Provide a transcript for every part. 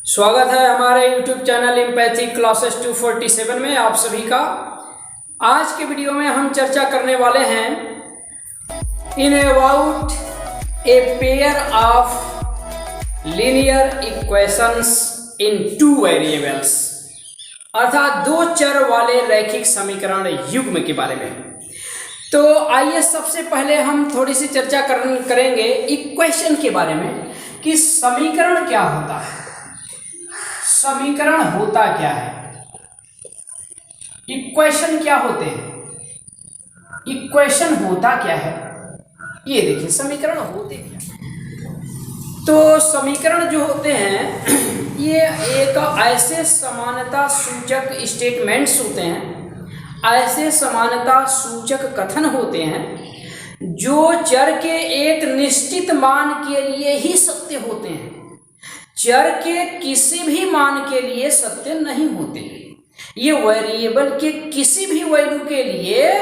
स्वागत है हमारे YouTube चैनल एम्पैथी क्लासेस 247 में आप सभी का। आज के वीडियो में हम चर्चा करने वाले हैं in about a pair of linear equations in two variables, अर्थात दो चर वाले रैखिक समीकरण युग्म के बारे में। तो आइए सबसे पहले हम थोड़ी सी चर्चा करेंगे इक्वेशन के बारे में कि समीकरण क्या होता है। समीकरण होता क्या है, इक्वेशन क्या होते हैं, इक्वेशन होता क्या है, ये देखिए समीकरण होते क्या। तो समीकरण जो होते हैं ये एक ऐसे समानता सूचक स्टेटमेंट्स होते हैं, ऐसे समानता सूचक कथन होते हैं जो चर के एक निश्चित मान के लिए ही सत्य होते हैं, चर के किसी भी मान के लिए सत्य नहीं होते। ये वेरिएबल के किसी भी वैल्यू के लिए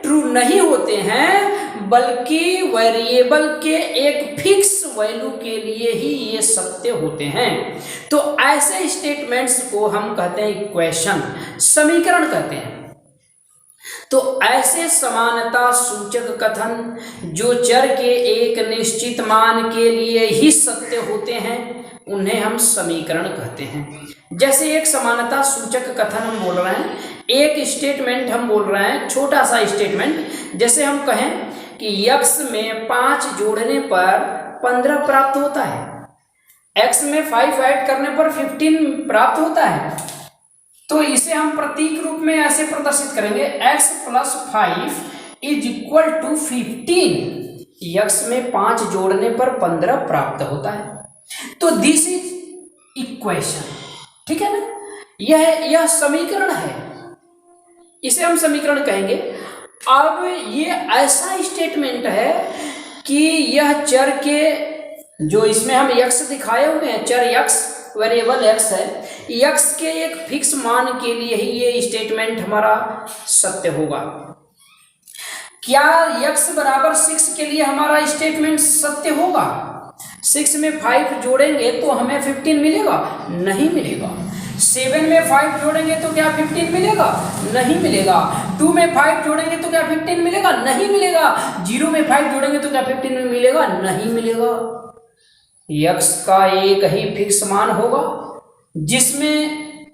ट्रू नहीं होते हैं, बल्कि वेरिएबल के एक फिक्स वैल्यू के लिए ही ये सत्य होते हैं। तो ऐसे स्टेटमेंट्स को हम कहते हैं इक्वेशन, समीकरण कहते हैं। तो ऐसे समानता सूचक कथन जो चर के एक निश्चित मान के लिए ही सत्य होते हैं उन्हें हम समीकरण कहते हैं। जैसे एक समानता सूचक कथन हम बोल रहे हैं, एक स्टेटमेंट हम बोल रहे हैं, छोटा सा स्टेटमेंट, जैसे हम कहें कि x में 5 जोड़ने पर 15 प्राप्त होता है, x में 5 ऐड करने पर 15 प्राप्त होता है। तो इसे हम प्रतीक रूप में ऐसे प्रदर्शित करेंगे, x + 5 = 15। x में 5 जोड़ने पर 15 प्राप्त होता है। तो दिस इज इक्वेशन, ठीक है ना। यह समीकरण है, इसे हम समीकरण कहेंगे। अब ये ऐसा स्टेटमेंट है कि यह चर के, जो इसमें हम x दिखाए हुए हैं, चर x, वेरिएबल x है, x के एक फिक्स मान के लिए ही ये स्टेटमेंट हमारा सत्य होगा। क्या x = 6 के लिए हमारा स्टेटमेंट सत्य होगा? 6 में 5 जोड़ेंगे तो हमें 15 मिलेगा? नहीं मिलेगा। 7 में 5 जोड़ेंगे तो क्या 15 मिलेगा? नहीं मिलेगा। 2 में 5 जोड़ेंगे तो क्या 15 मिलेगा? नहीं मिलेगा। 0 में 5 जोड़ेंगे तो क्या 15 मिलेगा? नहीं मिलेगा। x का एक ही फिक्स मान होगा जिसमें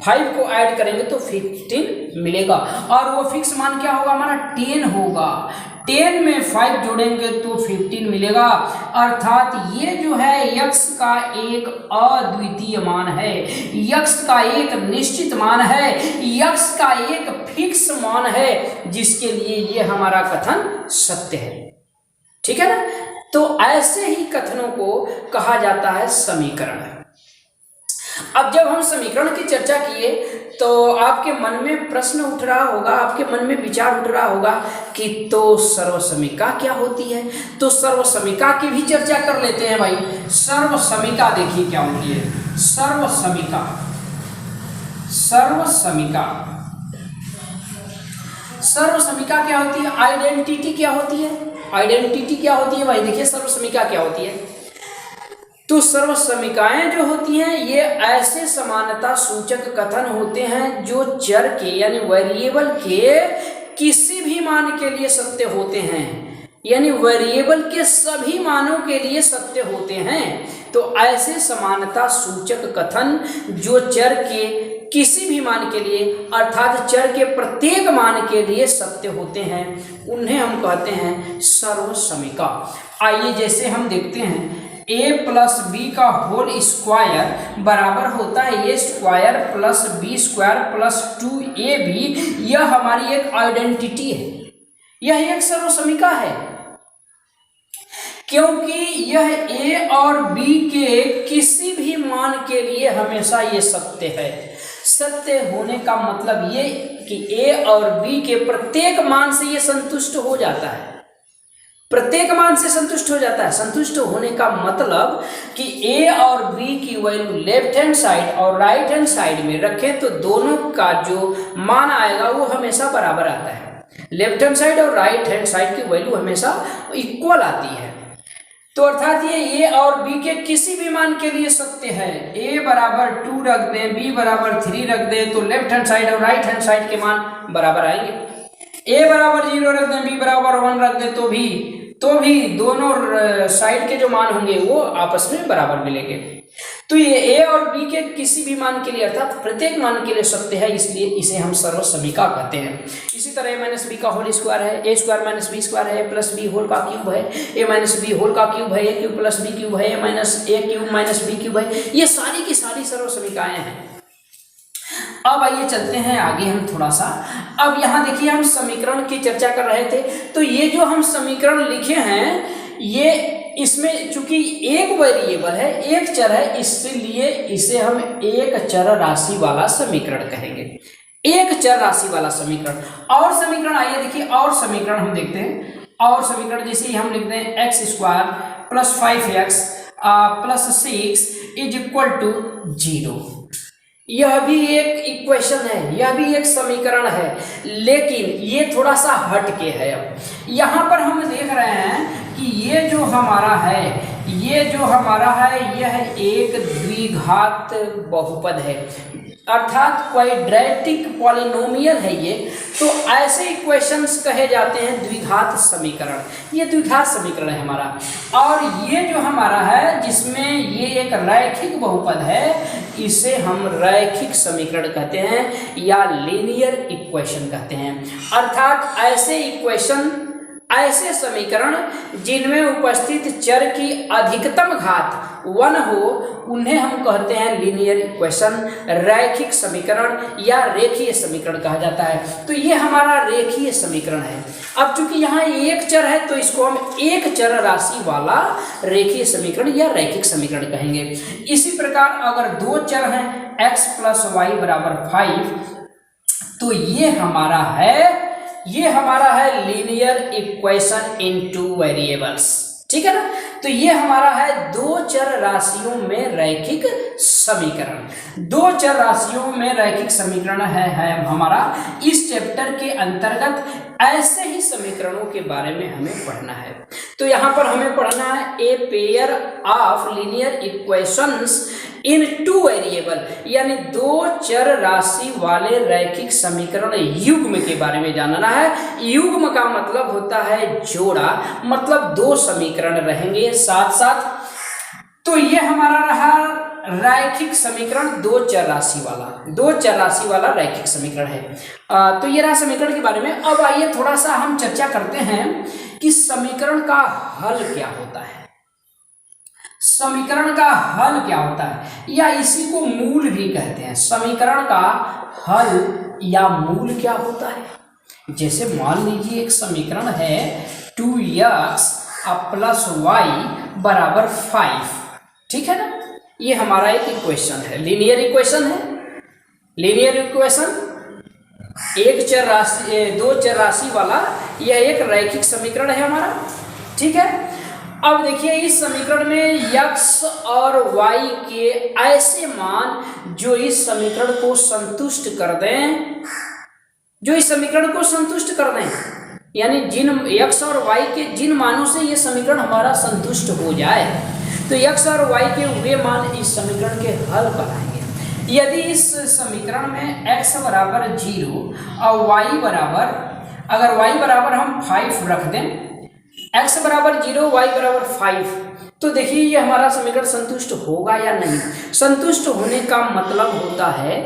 5 को ऐड करेंगे तो 15 मिलेगा, और वो फिक्स मान क्या होगा हमारा? 10 होगा। 10 में 5 जोड़ेंगे तो 15 मिलेगा। अर्थात ये जो है x का एक अद्वितीय मान है, x का एक निश्चित मान है, x का एक फिक्स मान है, जिसके लिए ये हमारा कथन सत्य है, ठीक है ना। तो ऐसे ही कथनों को कहा जाता है समीकरण। अब जब हम समीकरण की चर्चा किए तो आपके मन में प्रश्न उठ रहा होगा, आपके मन में विचार उठ रहा होगा कि तो सर्वसमीका क्या होती है। तो सर्वसमीका की भी चर्चा कर लेते हैं भाई। सर्वसमीका देखिए क्या होती है। सर्वसमीका, सर्वसमीका, सर्वसमीका क्या होती है? आइडेंटिटी क्या होती है? आइडेंटिटी क्या होती है भाई? देखिए सर्वसमीका क्या होती है। तो सर्वसमीकाएं जो होती हैं ये ऐसे समानता सूचक कथन होते हैं जो चर के यानी वेरिएबल के किसी भी मान के लिए सत्य होते हैं, यानी वेरिएबल के सभी मानों के लिए सत्य होते हैं। तो ऐसे समानता सूचक कथन जो चर के किसी भी मान के लिए, अर्थात चर के प्रत्येक मान के लिए सत्य होते हैं, उन्हें हम कहते हैं सर्वसमीका। आइए जैसे हम देखते हैं a + b का होल स्क्वायर बराबर होता है a² + b² + 2ab। यह हमारी एक आइडेंटिटी है, यह एक सर्वसमीका है, क्योंकि यह a और b के किसी भी मान के लिए हमेशा ये सत्य है। सत्य होने का मतलब ये कि a और b के प्रत्येक मान से ये संतुष्ट हो जाता है, प्रत्येक मान से संतुष्ट हो जाता है। संतुष्ट होने का मतलब कि a और b की वैल्यू लेफ्ट हैंड साइड और राइट हैंड साइड में रखें तो दोनों का जो मान आएगा वो हमेशा बराबर आता है। लेफ्ट हैंड साइड और राइट हैंड साइड की वैल्यू हमेशा इक्वल आती है। तो अर्थात ये a और b के किसी भी मान के लिए सत्य है। a बराबर 2 रख दें, b बराबर 3 रख दें, तो लेफ्ट हैंड साइड और राइट हैंड साइड के मान बराबर आएंगे। a बराबर 0 रख दें, b बराबर 1 रख दें, तो भी दोनों साइड के जो मान होंगे वो आपस में बराबर मिलेंगे। तो ये a और b के किसी भी मान के लिए अर्थात प्रत्येक मान के लिए सत्य है, इसलिए इसे हम सर्वसमीका कहते हैं। इसी तरह a माइनस बी का होल स्क्वायर है, a square minus b square है, प्लस बी होल का क्यूब है, a माइनस बी होल का क्यूब है, a cube plus b cube है, a minus a cube minus b cube है। ये सारी की सारी सर्वसमीकाएं हैं। अब आइए चलते हैं आगे हम थोड़ा सा। अब यहाँ देखिए हम समीकरण की चर्चा कर रहे थे, तो ये जो हम समीकरण लिखे हैं ये इसमें चूंकि एक वेरिएबल है, एक चर है, इसलिए इसे हम एक चर राशि वाला समीकरण कहेंगे। एक चर राशि वाला समीकरण। और समीकरण आइए देखिए, और समीकरण हम देखते हैं। और समीकरण जैसे हम लिखते हैं x square plus 5x plus 6 is equal to 0। यह भी एक इक्वेशन है, यह भी एक समीकरण है, लेकिन ये थोड़ा सा हट के है। अब यहाँ पर हम देख रहे हैं कि ये जो हमारा है यह एक द्विघात बहुपद है, अर्थात क्वाड्रेटिक पॉलिनोमियल है ये। तो ऐसे इक्वेशंस कहे जाते हैं द्विघात समीकरण। ये द्विघात समीकरण है हमारा। और ये जो हमारा है जिसमें ये एक रैखिक बहुपद है, इसे हम रैखिक समीकरण कहते हैं या लीनियर इक्वेशन कहते हैं। अर्थात ऐसे इक्वेशन, ऐसे समीकरण जिनमें उपस्थित चर की अधिकतम घात 1 हो, उन्हें हम कहते हैं लीनियर इक्वेशन, रैखिक समीकरण या रेखीय समीकरण कहा जाता है। तो ये हमारा रेखीय समीकरण है। अब चूंकि यहाँ एक चर है तो इसको हम एक चर राशि वाला रेखीय समीकरण या रैखिक समीकरण कहेंगे। इसी प्रकार अगर दो चर हैं x प्लस वाई बराबर 5, तो ये हमारा है linear equation in two variables. ठीक है ना। तो ये हमारा है दो चर राशियों में रैखिक समीकरण। दो चर राशियों में रैखिक समीकरण है हमारा। इस चैप्टर के अंतर्गत ऐसे ही समीकरणों के बारे में हमें पढ़ना है। तो यहाँ पर हमें पढ़ना है a pair of linear equations in two variable, यानी दो चर राशि वाले रैखिक समीकरण युग्म के बारे में जानना है। युग्म का मतलब होता है जोड़ा, मतलब दो समीकरण रहेंगे साथ साथ। तो ये हमारा रहा रैखिक समीकरण दो चर राशि वाला रैखिक समीकरण है। तो ये रहा समीकरण के बारे में। अब आइए थोड़ा सा हम चर्चा करते हैं कि समीकरण का हल क्या होता है। समीकरण का हल क्या होता है, या इसी को मूल भी कहते हैं। समीकरण का हल या मूल क्या होता है। जैसे मान लीजिए एक समीकरण है 2x प्लस वाई बराबर 5, ठीक है ना। ये हमारा एक इक्वेशन है, लीनियर इक्वेशन है। लीनियर इक्वेशन एक चर राशि, दो चर राशि वाला यह एक रैखिक समीकरण है हमारा। ठीक है। अब देखिए इस समीकरण में x और y के ऐसे मान जो इस समीकरण को संतुष्ट कर दें, यानी जिन x और y के जिन मानों से ये समीकरण हमारा संतुष्ट हो जाए, तो x और y के वे मान इस समीकरण के हल बनाएंगे। यदि इस समीकरण में x बराबर 0 और y बराबर हम 5 रख दें, x बराबर 0 y बराबर 5, तो देखिए ये हमारा समीकरण संतुष्ट होगा या नहीं। संतुष्ट होने का मतलब होता है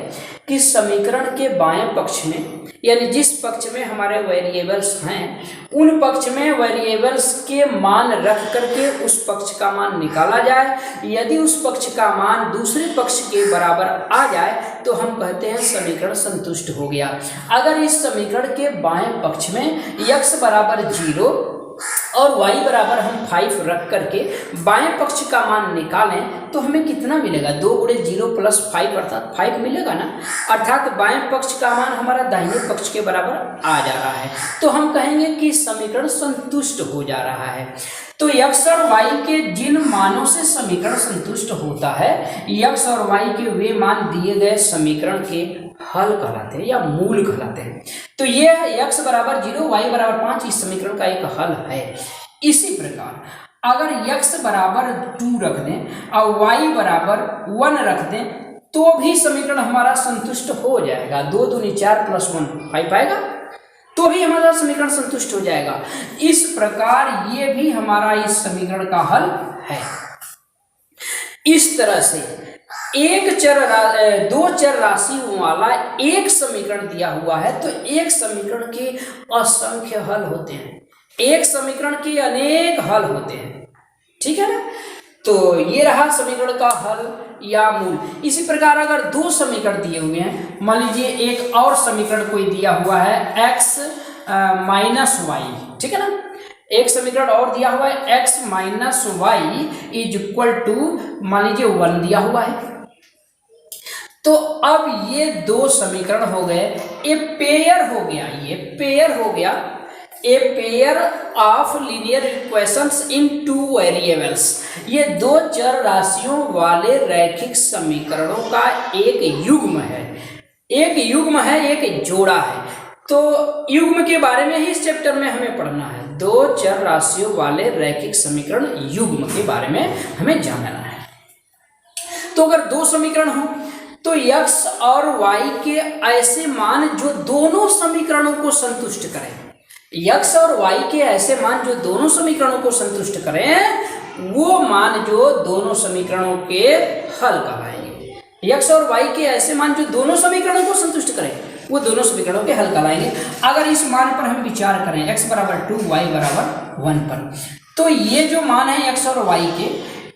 कि समीकरण के बाएं पक्ष में, यानी जिस पक्ष में हमारे वेरिएबल्स हैं, उन पक्ष में वेरिएबल्स के मान रख करके उस पक्ष का मान निकाला जाए। यदि उस पक्ष का मान दूसरे पक्ष के बराबर आ जाए तो हम कहते हैं समीकरण संतुष्ट हो गया। अगर इस समीकरण के बाएं पक्ष में x बराबर 0 और y बराबर हम 5 रख करके बाएं पक्ष का मान निकालें तो हमें कितना मिलेगा, 2 गुणे 0 प्लस 5 अर्थात 5 मिलेगा ना। अर्थात बाएं पक्ष का मान हमारा दाहिने पक्ष के बराबर आ जा रहा है, तो हम कहेंगे कि समीकरण संतुष्ट हो जा रहा है। तो x और y के जिन मानों से समीकरण संतुष्ट होता है, x और y के वे मान दिए गए समीकरण के हल कहलाते हैं या मूल कहलाते हैं। तो ये x बराबर 0 y बराबर 5 इस समीकरण का एक हल है। इसी प्रकार अगर x बराबर 2 रख दें और y बराबर 1 रख दें तो भी समीकरण हमारा संतुष्ट हो जाएगा। 2 दूनी 4 प्लस 1 5 आएगा, तो भी हमारा समीकरण संतुष्ट हो जाएगा। इस प्रकार ये भी हमारा इस समीकरण का हल है। इस तरह से दो चर राशियों वाला एक समीकरण दिया हुआ है तो एक समीकरण के असंख्य हल होते हैं, एक समीकरण के अनेक हल होते हैं, ठीक है ना। तो ये रहा समीकरण का हल या मूल। इसी प्रकार अगर दो समीकरण दिए हुए हैं, मान लीजिए एक और समीकरण कोई दिया हुआ है x माइनस वाई, ठीक है ना, एक समीकरण और दिया हुआ है x minus y is equal to मान लीजिए 1 दिया हुआ है। तो अब ये दो समीकरण हो गए, ए पेयर हो गया, ये पेयर हो गया, a pair of linear equations in 2 variables. ये दो चर राशियों वाले रैखिक समीकरणों का एक युग्म है, एक युग्म है, एक जोड़ा है। तो युग्म के बारे में ही इस चैप्टर में हमें पढ़ना है। दो चर राशियों वाले रैखिक समीकरण युग्म के बारे में हमें जानना है। तो अगर दो समीकरण हो तो x और y के ऐसे मान जो दोनों समीकरणों को संतुष्ट करें, x और y के ऐसे मान जो दोनों समीकरणों को संतुष्ट करें, वो मान जो दोनों समीकरणों के हल कहलाएंगे। x और y के ऐसे मान जो दोनों समीकरणों को संतुष्ट करें, वो दोनों समीकरणों के हल कहलाएंगे। अगर इस मान पर हम विचार करें x बराबर 2 y बराबर 1 पर, तो ये जो मान है x और y के,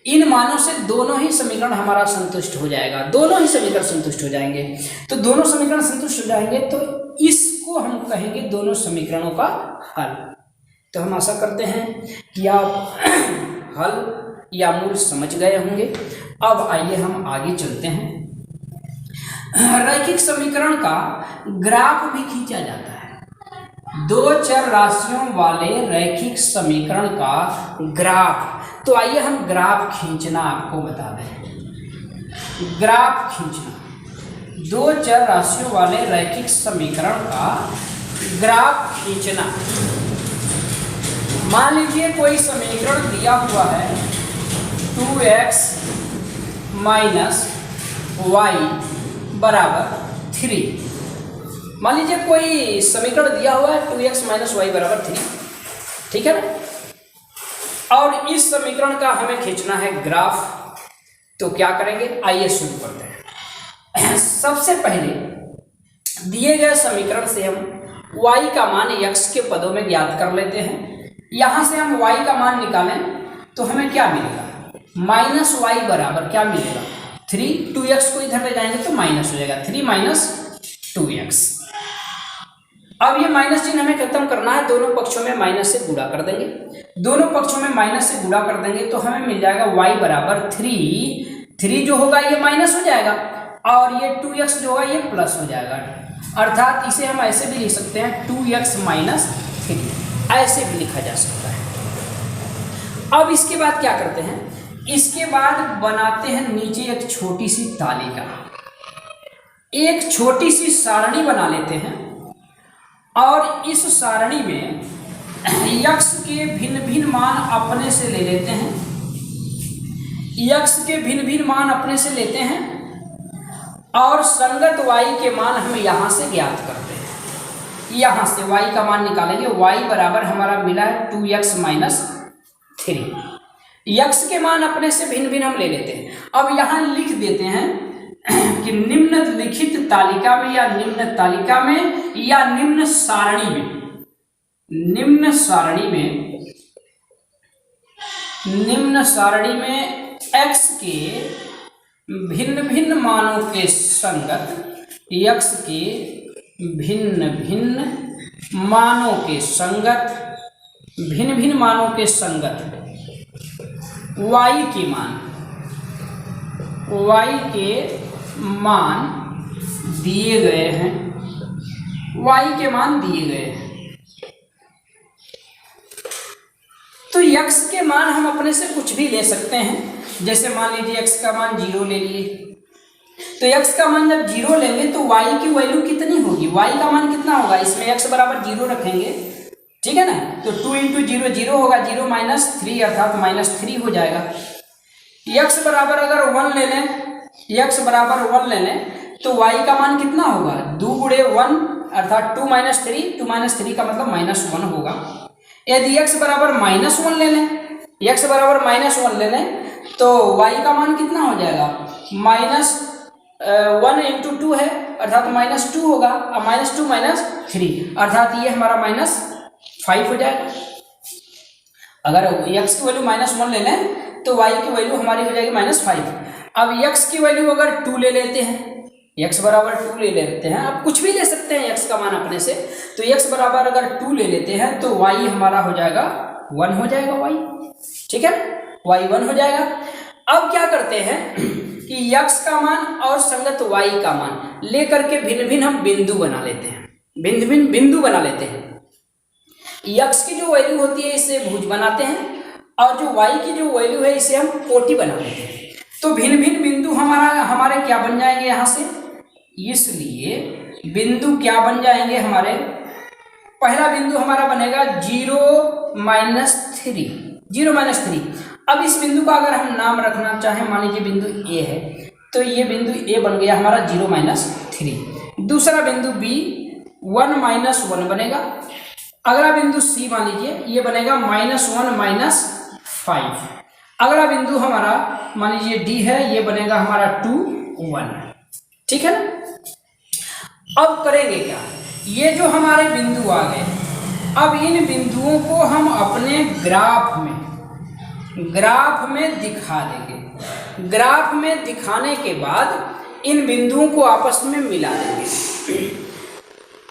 इन मानों से दोनों ही समीकरण हमारा संतुष्ट हो जाएगा, दोनों ही समीकरण संतुष्ट हो जाएंगे। तो दोनों समीकरण संतुष्ट हो जाएंगे तो इसको हम कहेंगे दोनों समीकरणों का हल। तो हम आशा करते हैं कि आप हल या मूल समझ गए होंगे। अब आइए हम आगे चलते हैं। रैखिक समीकरण का ग्राफ भी खींचा जाता है। दो चर राशियों वाले रैखिक समीकरण का ग्राफ, तो आइए हम ग्राफ खींचना आपको बता दें। ग्राफ खींचना, दो चर राशियों वाले रैखिक समीकरण का ग्राफ खींचना। मान लीजिए कोई समीकरण दिया हुआ है 2x माइनस वाई बराबर 3। मान लीजिए कोई समीकरण दिया हुआ है 2x माइनस वाई बराबर 3, ठीक है ना। और इस समीकरण का हमें खींचना है ग्राफ। तो क्या करेंगे, आइए शुरू करते हैं। सबसे पहले दिए गए समीकरण से हम y का मान x के पदों में ज्ञात कर लेते हैं। यहां से हम y का मान निकालें तो हमें क्या मिलेगा, माइनस वाई बराबर क्या मिलेगा 3। 2x को इधर ले जाएंगे तो माइनस हो जाएगा, 3 माइनस 2x। अब ये माइनस चिन्ह हमें खत्म करना है, दोनों पक्षों में माइनस से गुणा कर देंगे। दोनों पक्षों में माइनस से गुणा कर देंगे तो हमें मिल जाएगा y बराबर 3 जो होगा ये माइनस हो जाएगा और ये 2x जो होगा ये प्लस हो जाएगा। अर्थात इसे हम ऐसे भी लिख सकते हैं 2x माइनस 3, ऐसे भी लिखा जा सकता है। अब इसके बाद क्या करते हैं, इसके बाद बनाते हैं नीचे एक छोटी सी तालिका, एक छोटी सी सारणी बना लेते हैं और इस सारणी में x के भिन्न भिन्न मान अपने से ले लेते हैं, x के भिन्न भिन्न मान अपने से लेते हैं और संगत y के मान हम यहाँ से ज्ञात करते हैं। यहाँ से y का मान निकालेंगे, y बराबर हमारा मिला है 2x माइनस 3। x के मान अपने से भिन्न भिन्न हम ले लेते हैं। अब यहाँ लिख देते हैं कि निम्नलिखित तालिका में या निम्न तालिका में या निम्न सारणी में, निम्न सारणी में x के भिन्न भिन्न मानों के संगत, x के भिन्न भिन्न मानों के संगत, भिन्न भिन्न मानों के संगत y के मान, y के मान दिए गए हैं, y के मान दिए गए हैं। तो x के मान हम अपने से कुछ भी ले सकते हैं। जैसे मान लीजिए x का मान 0 ले लिए, तो x का मान जब 0 लेंगे तो y की वैल्यू कितनी होगी, y का मान कितना होगा, इसमें x बराबर 0 रखेंगे, ठीक है ना। तो 2 इंटू 0 0 होगा, 0 माइनस 3 अर्थात -3 हो जाएगा। x बराबर अगर 1 ले लें, x बराबर 1 ले लें तो y का मान कितना होगा, 2 गुणे 1 अर्थात 2 माइनस 3 का मतलब -1 होगा। यदि x बराबर -1 ले लें, x बराबर -1 ले लें तो y का मान कितना हो जाएगा, -1 इंटू 2 है अर्थात -2 होगा, और -2 -3 अर्थात ये हमारा -5 हो जाएगा। अगर x की वैल्यू -1 ले लें तो y की वैल्यू हमारी हो जाएगी -5। अब x की वैल्यू अगर 2 ले लेते हैं, x बराबर 2 ले लेते हैं, आप कुछ भी ले सकते हैं x का मान अपने से, तो x बराबर अगर 2 ले लेते हैं तो y हमारा हो जाएगा 1 हो जाएगा y, ठीक है, y 1 हो जाएगा। अब क्या करते हैं कि x का मान और संगत y का मान लेकर के भिन्न भिन्न हम बिंदु बना लेते हैं, भिन्न भिन्न बिंदु बना लेते हैं। x की जो वैल्यू होती है इसे भुज बनाते हैं, और जो y की जो वैल्यू है इसे हम कोटि बना लेते हैं। तो भिन्न भिन्न बिंदु हमारे क्या बन जाएंगे यहाँ से, इसलिए बिंदु क्या बन जाएंगे हमारे, पहला बिंदु हमारा बनेगा 0-3। अब इस बिंदु का अगर हम नाम रखना चाहें, मान लीजिए बिंदु A है, तो ये बिंदु A बन गया हमारा 0-3। दूसरा बिंदु B 1-1 बनेगा। अगला बिंदु C मान लीजिए ये बनेगा -1 -5। अगला बिंदु हमारा मान लीजिए D है, ये बनेगा हमारा 2-1, ठीक है ना। अब करेंगे क्या, ये जो हमारे बिंदु आ गए, अब इन बिंदुओं को हम अपने ग्राफ में दिखा देंगे। ग्राफ में दिखाने के बाद इन बिंदुओं को आपस में मिला देंगे,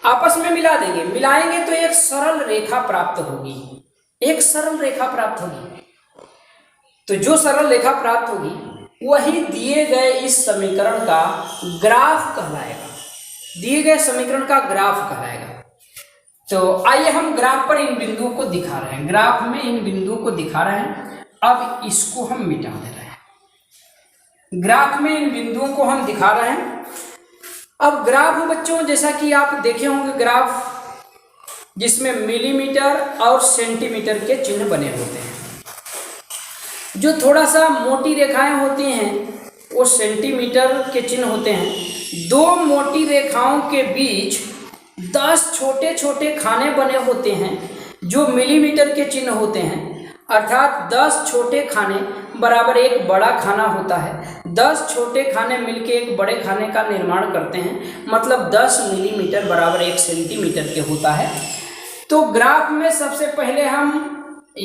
आपस में मिला देंगे। मिलाएंगे तो एक सरल रेखा प्राप्त होगी, एक सरल रेखा प्राप्त होगी। तो जो सरल रेखा प्राप्त होगी वही दिए गए इस समीकरण का ग्राफ कहलाएगा, दिए गए समीकरण का ग्राफ कहलाएगा। तो आइए हम ग्राफ पर इन बिंदुओं को दिखा रहे हैं, ग्राफ में इन बिंदुओं को दिखा रहे हैं। अब इसको हम मिटा दे रहे हैं, ग्राफ में इन बिंदुओं को हम दिखा रहे हैं। अब ग्राफ बच्चों जैसा कि आप देखे होंगे, ग्राफ जिसमें मिलीमीटर और सेंटीमीटर के चिन्ह बने होते हैं। जो थोड़ा सा मोटी रेखाएं होती हैं वो सेंटीमीटर के चिन्ह होते हैं। दो मोटी रेखाओं के बीच 10 छोटे छोटे खाने बने होते हैं जो मिलीमीटर के चिन्ह होते हैं, अर्थात 10 छोटे खाने बराबर एक बड़ा खाना होता है। 10 छोटे खाने मिलके एक बड़े खाने का निर्माण करते हैं, मतलब 10 मिलीमीटर बराबर 1 सेंटीमीटर के होता है। तो ग्राफ में सबसे पहले हम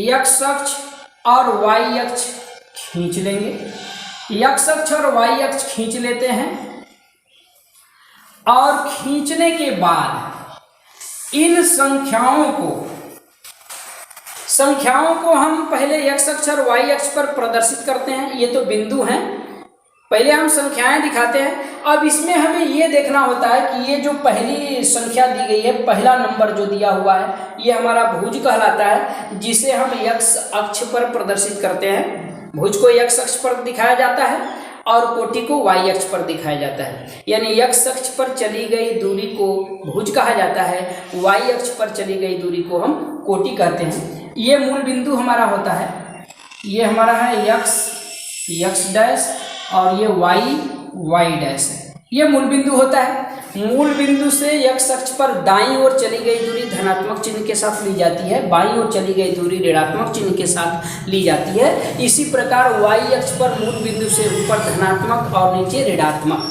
x अक्ष और y अक्ष खींच लेंगे, x अक्ष और y अक्ष खींच लेते हैं, और खींचने के बाद इन संख्याओं को हम पहले x अक्ष और y अक्ष पर प्रदर्शित करते हैं। ये तो बिंदु हैं, पहले हम संख्याएं दिखाते हैं। अब इसमें हमें ये देखना होता है कि ये जो पहली संख्या दी गई है, पहला नंबर जो दिया हुआ है, ये हमारा भुज कहलाता है, जिसे हम x अक्ष पर प्रदर्शित करते हैं। भुज को x अक्ष पर दिखाया जाता है और कोटि को y अक्ष पर दिखाया जाता है। यानी x अक्ष पर चली गई दूरी को भुज कहा जाता है, y अक्ष पर चली गई दूरी को हम कोटि कहते हैं। ये मूल बिंदु हमारा होता है, ये हमारा है x डैश और ये y डैश है, ये मूल बिंदु होता है। मूल बिंदु से x अक्ष पर दाईं ओर चली गई दूरी धनात्मक चिन्ह के साथ ली जाती है, बाईं ओर चली गई दूरी ऋणात्मक चिन्ह के साथ ली जाती है। इसी प्रकार y अक्ष पर मूल बिंदु से ऊपर धनात्मक और नीचे ऋणात्मक,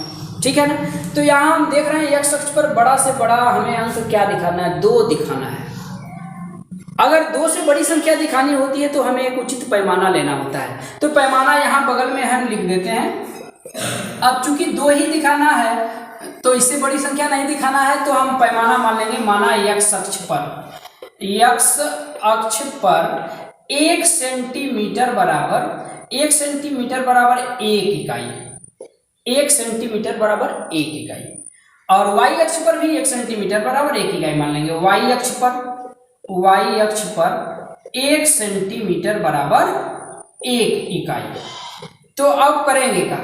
ठीक है ना। तो यहाँ हम देख रहे हैं x अक्ष पर बड़ा से बड़ा हमें अंक क्या दिखाना है, 2 दिखाना है। अगर 2 से बड़ी संख्या दिखानी होती है तो हमें एक उचित पैमाना लेना होता है। तो पैमाना यहाँ बगल में हम लिख देते हैं। अब चूंकि 2 ही दिखाना है तो इससे बड़ी संख्या नहीं दिखाना है, तो हम पैमाना मान लेंगे, माना x अक्ष पर 1 सेंटीमीटर बराबर 1 सेंटीमीटर बराबर 1 इकाई, 1 सेंटीमीटर बराबर 1 इकाई। और y अक्ष पर भी 1 सेंटीमीटर बराबर 1 इकाई मान लेंगे। y अक्ष पर 1 सेंटीमीटर बराबर 1 इकाई। तो अब करेंगे क्या,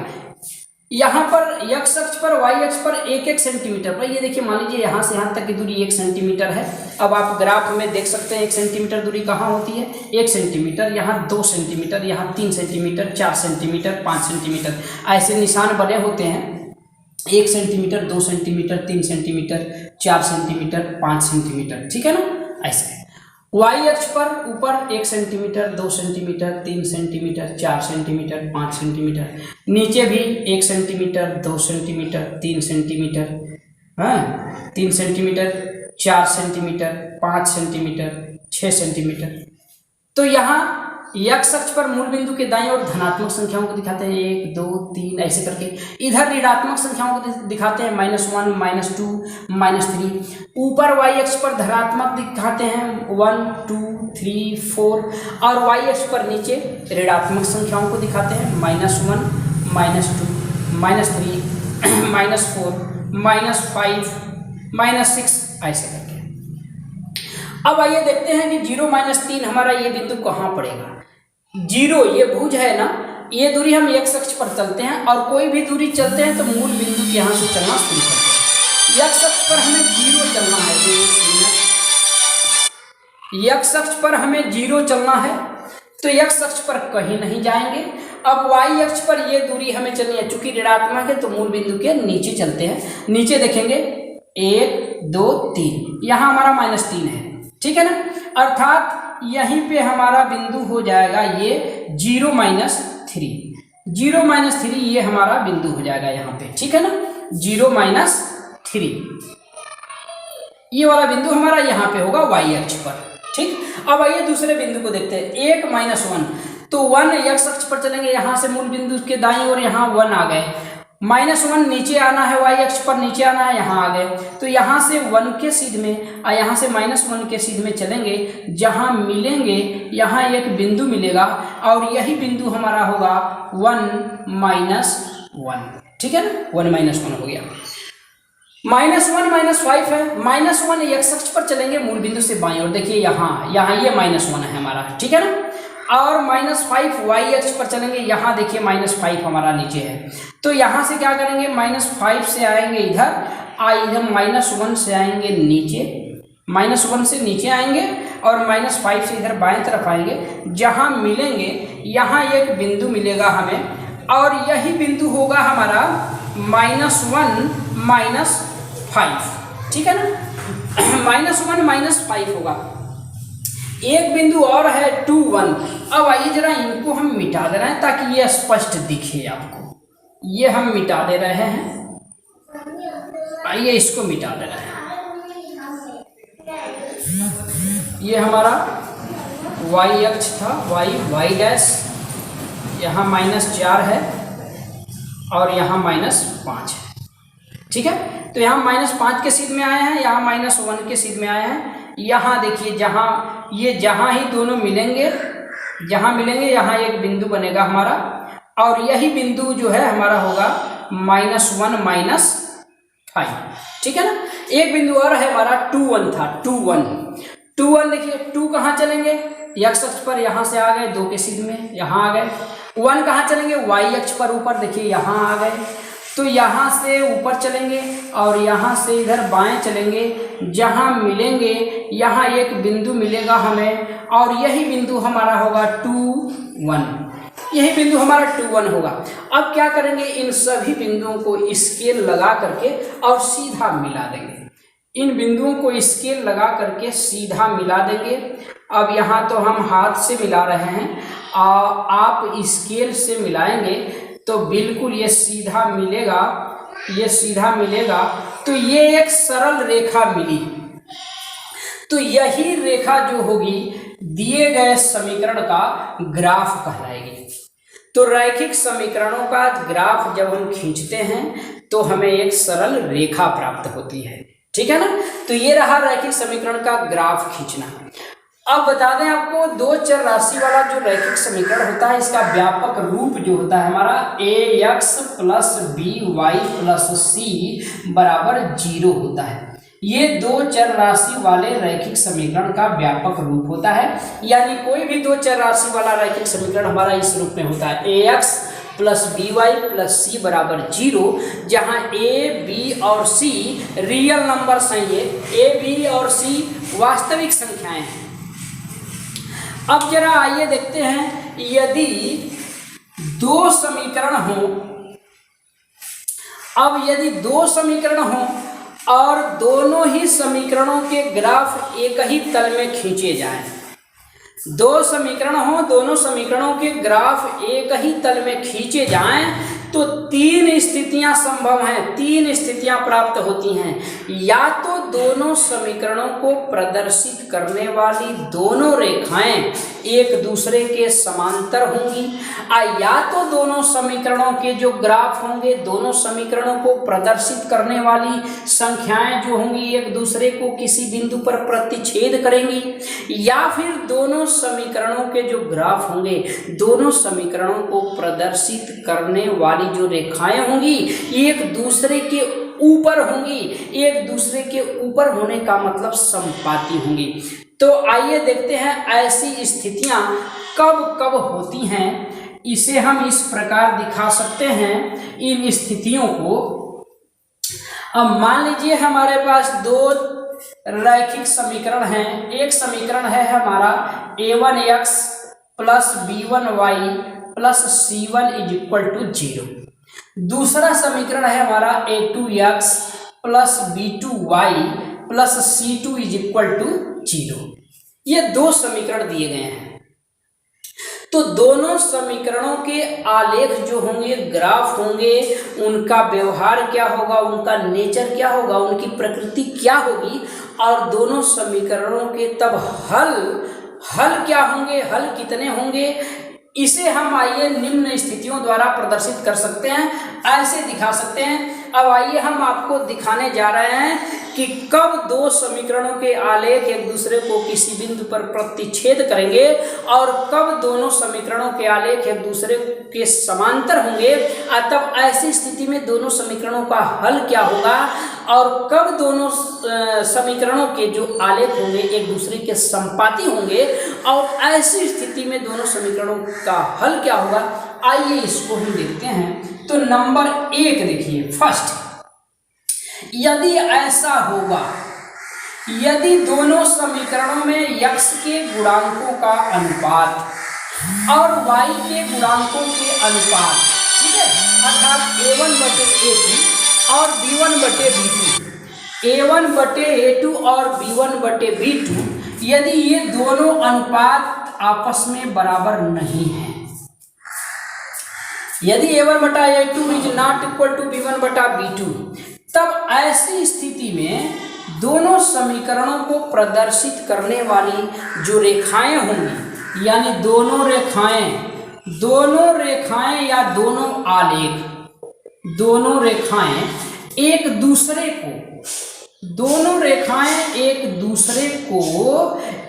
यहाँ पर x अक्ष पर y अक्ष पर 1-1 सेंटीमीटर पर, ये देखिए मान लीजिए यहाँ से यहाँ तक की दूरी 1 सेंटीमीटर है। अब आप ग्राफ में देख सकते हैं 1 सेंटीमीटर दूरी कहाँ होती है, 1 सेंटीमीटर, यहाँ 2 सेंटीमीटर, यहाँ 3 सेंटीमीटर, 4 सेंटीमीटर, 5 सेंटीमीटर, ऐसे निशान बने होते हैं। 1 centimetre, 2 centimetre, 3 centimetre, 4 centimetre, 5 centimetre, ठीक है ना, ऐसे। y अक्ष पर ऊपर 1 centimetre, 2 centimetre, 3 centimetre, 4 centimetre, 5 centimetre, नीचे भी 1 सेंटीमीटर, 2 सेंटीमीटर, 3 सेंटीमीटर, हाँ 3 सेंटीमीटर, 4 सेंटीमीटर, 5 सेंटीमीटर, 6 सेंटीमीटर। तो यहाँ x अक्ष पर मूल बिंदु के दाईं ओर धनात्मक संख्याओं को दिखाते हैं, 1 2 3 ऐसे करके। इधर ऋणात्मक संख्याओं को दिखाते हैं, -1 -2 -3। ऊपर y अक्ष पर धनात्मक दिखाते हैं 1 2 3 4, और y अक्ष पर नीचे ऋणात्मक संख्याओं को दिखाते हैं -1 -2 -3 -4 -5 -6 ऐसे करके। अब आइए देखते हैं कि 0 -3 हमारा ये बिंदु कहाँ पड़ेगा। 0 ये भुज है ना, ये दूरी हम x अक्ष पर चलते हैं, और कोई भी दूरी चलते हैं तो मूल बिंदु के यहाँ से चलना शुरू करते हैं। x अक्ष पर हमें 0 चलना है, x अक्ष पर हमें 0 चलना है, तो x अक्ष पर कहीं नहीं जाएंगे। अब y अक्ष पर ये दूरी हमें चलनी है, चूंकि ऋणात्मक है तो मूल बिंदु के नीचे चलते हैं। नीचे देखेंगे 1 2 3, यहाँ हमारा -3 है, ठीक है ना, अर्थात यहीं पे हमारा बिंदु हो जाएगा ये 0 -3। 0 -3 ये हमारा बिंदु हो जाएगा यहाँ पे, ठीक है ना, 0 -3 ये वाला बिंदु हमारा यहाँ पे होगा y अक्ष पर, ठीक। अब आइए दूसरे बिंदु को देखते हैं, 1 -1, तो 1 x अक्ष पर चलेंगे, यहाँ से मूल बिंदु के दाईं ओर यहाँ 1 आ गए, -1 नीचे आना है, y अक्ष पर नीचे आना है, यहाँ आ गए, तो यहाँ से 1 के सीध में और यहाँ से -1 के सीध में चलेंगे, जहाँ मिलेंगे यहाँ एक बिंदु मिलेगा, और यही बिंदु हमारा होगा 1 -1, ठीक है ना, 1 -1 हो गया। -1 -5 है, -1 x अक्ष पर चलेंगे मूल बिंदु से बाईं ओर, देखिए यहाँ ये -1 है हमारा, ठीक है ना, और -5 y अक्ष पर चलेंगे, यहाँ देखिए -5 हमारा नीचे है, तो यहाँ से क्या करेंगे, -5 से आएंगे इधर, इधर -1 से आएंगे नीचे, -1 से नीचे आएंगे, और -5 से इधर बाएं तरफ आएंगे, जहाँ मिलेंगे यहाँ एक बिंदु मिलेगा हमें, और यही बिंदु होगा हमारा -1 -5, ठीक है ना, -1 -5 होगा। एक बिंदु और है 2 1। अब आइए जरा इनको हम मिटा दे रहे हैं ताकि ये स्पष्ट दिखे आपको, ये हम मिटा दे रहे हैं, आइए इसको मिटा दे रहे हैं। ये हमारा y अक्ष था, y डैश, यहाँ -4 है और यहाँ -5 है, ठीक है, तो यहाँ -5 के सीध में आए हैं, यहाँ -1 के सीध में आए हैं। यहाँ देखिए जहाँ ही दोनों मिलेंगे, जहाँ मिलेंगे यहाँ एक बिंदु बनेगा हमारा, और यही बिंदु जो है हमारा होगा -1 -5, ठीक है ना। एक बिंदु और है हमारा 2 1 था, 2 1 देखिए, 2 कहाँ चलेंगे, x अक्ष पर, यहाँ से आ गए 2 के सीध में, यहाँ आ गए। 1 कहाँ चलेंगे, y अक्ष पर ऊपर, देखिए यहाँ आ गए, तो यहाँ से ऊपर चलेंगे और यहाँ से इधर बाएं चलेंगे, जहाँ मिलेंगे यहाँ एक बिंदु मिलेगा हमें, और यही बिंदु हमारा होगा 2 1, यही बिंदु हमारा 2 1 होगा। अब क्या करेंगे, इन सभी बिंदुओं को स्केल लगा करके और सीधा मिला देंगे, इन बिंदुओं को स्केल लगा करके सीधा मिला देंगे। अब यहाँ तो हम हाथ से मिला रहे हैं, आप स्केल से मिलाएंगे तो बिल्कुल ये सीधा मिलेगा, ये सीधा मिलेगा, तो ये एक सरल रेखा मिली। तो यही रेखा जो होगी दिए गए समीकरण का ग्राफ कहलाएगी। तो रैखिक समीकरणों का ग्राफ जब हम खींचते हैं तो हमें एक सरल रेखा प्राप्त होती है, ठीक है ना। तो ये रहा रैखिक समीकरण का ग्राफ खींचना। अब बता दें आपको, 2 चर राशि वाला जो रैखिक समीकरण होता है, इसका व्यापक रूप जो होता है हमारा ax + by + c = 0 होता है। ये 2 चर राशि वाले रैखिक समीकरण का व्यापक रूप होता है, यानी कोई भी 2 चर राशि वाला रैखिक समीकरण हमारा इस रूप में होता है, ax plus B Y plus C बराबर 0, जहाँ ए बी और सी रियल नंबर्स हैं। ये ए बी और सी वास्तविक संख्याएं हैं। अब जरा आइए देखते हैं, यदि दो समीकरण हो, अब यदि दो समीकरण हो और दोनों ही समीकरणों के ग्राफ एक ही तल में खींचे जाएं, दो समीकरण हो, दोनों समीकरणों के ग्राफ एक ही तल में खींचे जाएं, तो तीन स्थितियां संभव हैं, तीन स्थितियां प्राप्त होती हैं। या तो दोनों समीकरणों को प्रदर्शित करने वाली दोनों रेखाएं एक दूसरे के समांतर होंगी, या तो दोनों समीकरणों के जो ग्राफ होंगे, दोनों समीकरणों को प्रदर्शित करने वाली संख्याएं जो होंगी एक दूसरे को किसी बिंदु पर प्रतिच्छेद करेंगी, या फिर दोनों समीकरणों के जो ग्राफ होंगे, दोनों समीकरणों को प्रदर्शित करने वाली जो रेखाएं होंगी एक दूसरे के ऊपर होंगी। एक दूसरे के ऊपर होने का मतलब समपाती होंगी। तो आइए देखते हैं ऐसी स्थितियां कब कब होती हैं। इसे हम इस प्रकार दिखा सकते हैं इन स्थितियों को। अब मान लीजिए हमारे पास दो रैखिक समीकरण हैं। एक समीकरण है हमारा a1x plus b1y plus c1 is equal to 0। दूसरा समीकरण है हमारा a2x plus b2y plus c2 is equal to 0। ये दो समीकरण दिए गए हैं। तो दोनों समीकरणों के आलेख जो होंगे, ग्राफ होंगे, उनका व्यवहार क्या होगा, उनका नेचर क्या होगा, उनकी प्रकृति क्या होगी, और दोनों समीकरणों के तब हल क्या होंगे, हल कितने होंगे, इसे हम आइए निम्न स्थितियों द्वारा प्रदर्शित कर सकते हैं, ऐसे दिखा सकते हैं। अब आइए हम आपको दिखाने जा रहे हैं कि कब दो समीकरणों के आलेख एक दूसरे को किसी बिंदु पर प्रतिच्छेद करेंगे और कब दोनों समीकरणों के आलेख एक दूसरे के समांतर होंगे, तब ऐसी स्थिति में दोनों समीकरणों का हल क्या होगा, और कब दोनों समीकरणों के जो आलेख होंगे एक दूसरे के संपाती होंगे, और ऐसी स्थिति में दोनों समीकरणों का हल क्या होगा। आइए इसको हम देखते हैं। तो नंबर 1 देखिए, फर्स्ट, यदि ऐसा होगा, यदि दोनों समीकरणों में x के गुणांकों का अनुपात और y के गुणांकों के अनुपात, ठीक है, अर्थात a1/a2 और b1/b2, a1/a2 और b1/b2, यदि ये दोनों अनुपात आपस में बराबर नहीं है, यदि a1/a2 is not equal to b1/b2, तब ऐसी स्थिति में दोनों समीकरणों को प्रदर्शित करने वाली जो रेखाएं होंगी, यानी दोनों रेखाएं या दोनों आलेख, दोनों रेखाएं एक दूसरे को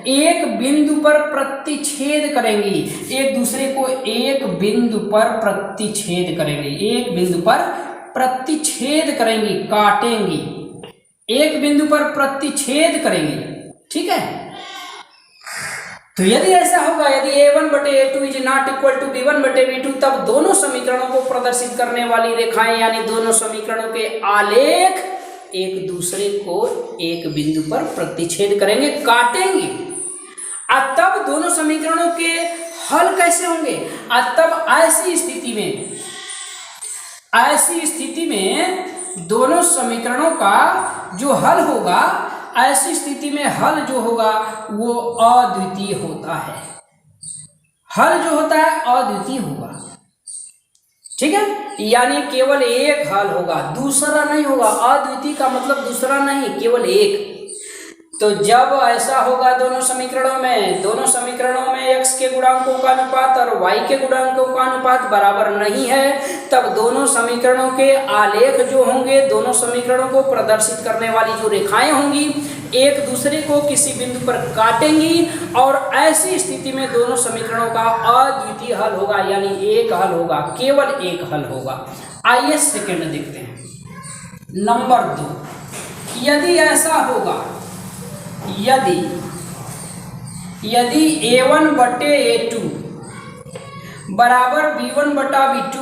एक बिंदु पर प्रतिच्छेद करेंगी, एक दूसरे को एक बिंदु पर प्रतिच्छेद करेंगी, एक बिंदु पर प्रतिच्छेद करेंगी, काटेंगी, एक बिंदु पर प्रतिच्छेद करेंगी, ठीक है। तो यदि ऐसा होगा, यदि a1/a2 is not equal to b1/b2, तब दोनों समीकरणों को प्रदर्शित करने वाली रेखाएं यानी दोनों समीकरणों के आलेख एक दूसरे को एक बिंदु पर प्रतिच्छेद करेंगे, काटेंगे। तब दोनों समीकरणों के हल कैसे होंगे? तब ऐसी स्थिति में दोनों समीकरणों का जो हल होगा, ऐसी स्थिति में हल जो होगा वो अद्वितीय होता है। हल जो होता है अद्वितीय होगा, ठीक है, यानी केवल एक हल होगा, दूसरा नहीं होगा। अद्वितीय का मतलब दूसरा नहीं, केवल एक। तो जब ऐसा होगा दोनों समीकरणों में x के गुणांकों का अनुपात और y के गुणांकों का अनुपात बराबर नहीं है, तब दोनों समीकरणों के आलेख जो होंगे, दोनों समीकरणों को प्रदर्शित करने वाली जो रेखाएं होंगी एक दूसरे को किसी बिंदु पर काटेंगी, और ऐसी स्थिति में दोनों समीकरणों का अद्वितीय हल होगा, यानी एक हल होगा, केवल एक हल होगा। आइए सेकंड देखते हैं। नंबर 2, यदि ऐसा होगा, यदि a1/a2 बराबर b1/b2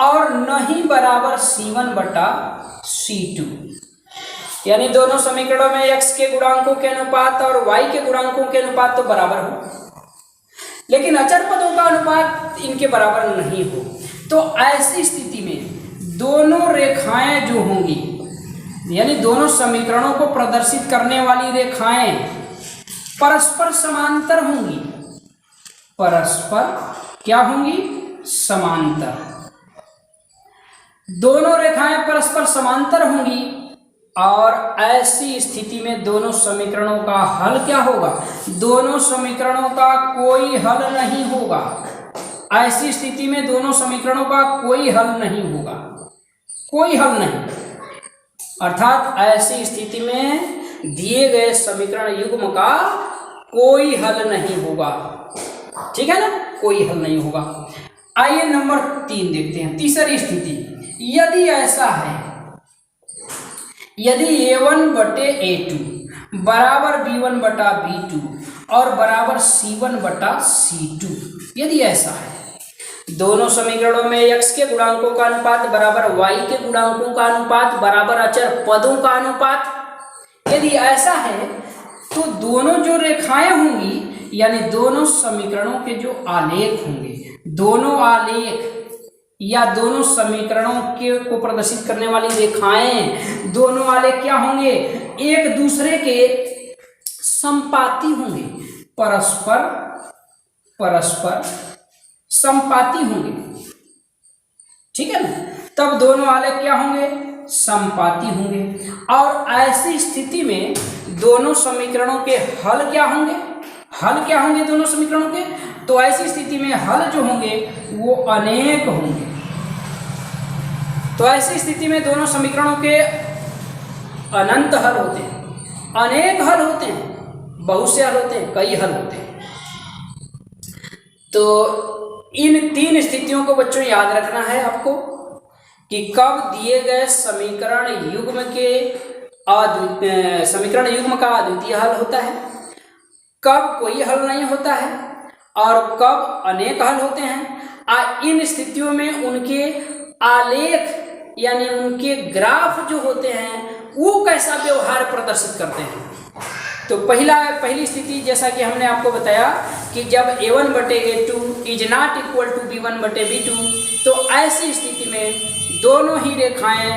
और नहीं बराबर C1 बटा C2, यानी दोनों समीकरणों में x के गुणांकों के अनुपात और y के गुणांकों के अनुपात तो बराबर हो, लेकिन अचर पदों का अनुपात इनके बराबर नहीं हो। तो ऐसी स्थिति में दोनों रेखाएं जो होंगी, यानी दोनों समीकरणों को प्रदर्शित करने वाली रेखाएं परस्पर समांतर होंगी। परस्पर क्या होंगी? समांतर। दोनों रेखाएं परस्पर समांतर होंगी और ऐसी स्थिति में दोनों समीकरणों का हल क्या होगा? दोनों समीकरणों का कोई हल नहीं होगा। ऐसी स्थिति में दोनों समीकरणों का कोई हल नहीं होगा, कोई हल नहीं। अर्थात ऐसी स्थिति में दिए गए समीकरण युग्म का कोई हल नहीं होगा। ठीक है ना, कोई हल नहीं होगा। आइए नंबर 3 देखते हैं, तीसरी स्थिति। यदि ऐसा है, यदि A1 बटे A2 बराबर B1 बटा B2 और बराबर C1 बटा C2, यदि ऐसा है, दोनों समीकरणों में x के गुणांकों का अनुपात बराबर y के गुणांकों का अनुपात बराबर अचर पदों का अनुपात, यदि ऐसा है तो दोनों जो रेखाएं होंगी, यानी दोनों समीकरणों के जो आलेख होंगे, दोनों आलेख या दोनों समीकरणों के को प्रदर्शित करने वाली रेखाएं, दोनों आलेख क्या होंगे? एक दूसरे के संपाती होंगे, परस्पर संपाती होंगे। ठीक है ना, तब दोनों आलेख क्या होंगे? संपाती होंगे। और ऐसी स्थिति में दोनों समीकरणों के हल क्या होंगे? हल क्या होंगे दोनों समीकरणों के? तो ऐसी स्थिति में हल जो होंगे वो अनेक होंगे। तो ऐसी स्थिति में दोनों समीकरणों के अनंत हल होते हैं, अनेक हल होते हैं, बहुत से हल होते हैं, कई हल होते हैं। तो इन 3 स्थितियों को बच्चों याद रखना है आपको कि कब दिए गए समीकरण युग्म का अद्वितीय हल होता है, कब कोई हल नहीं होता है और कब अनेक हल होते हैं। इन स्थितियों में उनके आलेख यानी उनके ग्राफ जो होते हैं वो कैसा व्यवहार प्रदर्शित करते हैं। तो पहली स्थिति जैसा कि हमने आपको बताया कि जब A1 बटे A2 is not equal to B1 बटे B2, तो ऐसी स्थिति में दोनों ही रेखाएं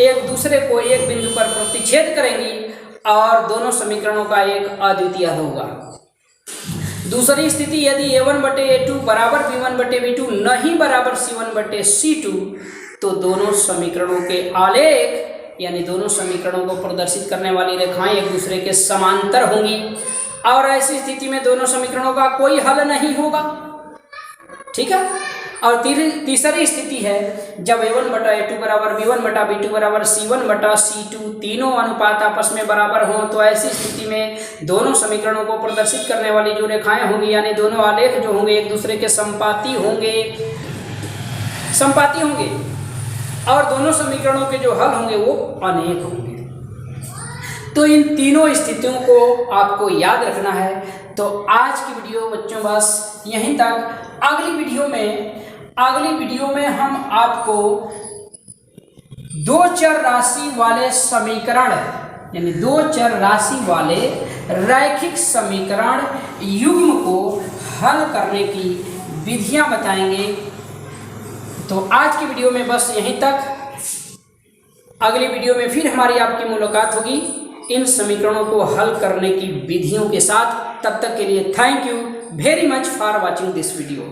एक दूसरे को एक बिंदु पर प्रतिच्छेद करेंगी और दोनों समीकरणों का एक अद्वितीय हल होगा। दूसरी स्थिति, यदि A1 बटे A2 बराबर B1 बटे B2 नहीं बराबर C1 बटे C2, तो दोनों समीकरणों के आलेख यानी दोनों समीकरणों को प्रदर्शित करने वाली रेखाएं एक दूसरे के समांतर होंगी और ऐसी स्थिति में दोनों समीकरणों का कोई हल नहीं होगा। ठीक है। और तीसरी स्थिति है जब A1 बटा A2 बराबर B1 बटा B2 बराबर C1 बटा C2 तीनों अनुपात आपस में बराबर हों, तो ऐसी स्थिति में दोनों समीकरणों को प्रदर्शित करने वाली जो रेखाएं होंगी यानी दोनों आलेख जो होंगे एक दूसरे के संपाती होंगे और दोनों समीकरणों के जो हल होंगे वो अनेक होंगे। तो इन तीनों स्थितियों को आपको याद रखना है। तो आज की वीडियो बच्चों बस यहीं तक। अगली वीडियो में हम आपको 2 चर राशि वाले समीकरण यानी 2 चर राशि वाले रैखिक समीकरण युग्म को हल करने की विधियां बताएंगे। तो आज की वीडियो में बस यहीं तक। अगली वीडियो में फिर हमारी आपकी मुलाकात होगी इन समीकरणों को हल करने की विधियों के साथ। तब तक के लिए thank you very much for watching this video.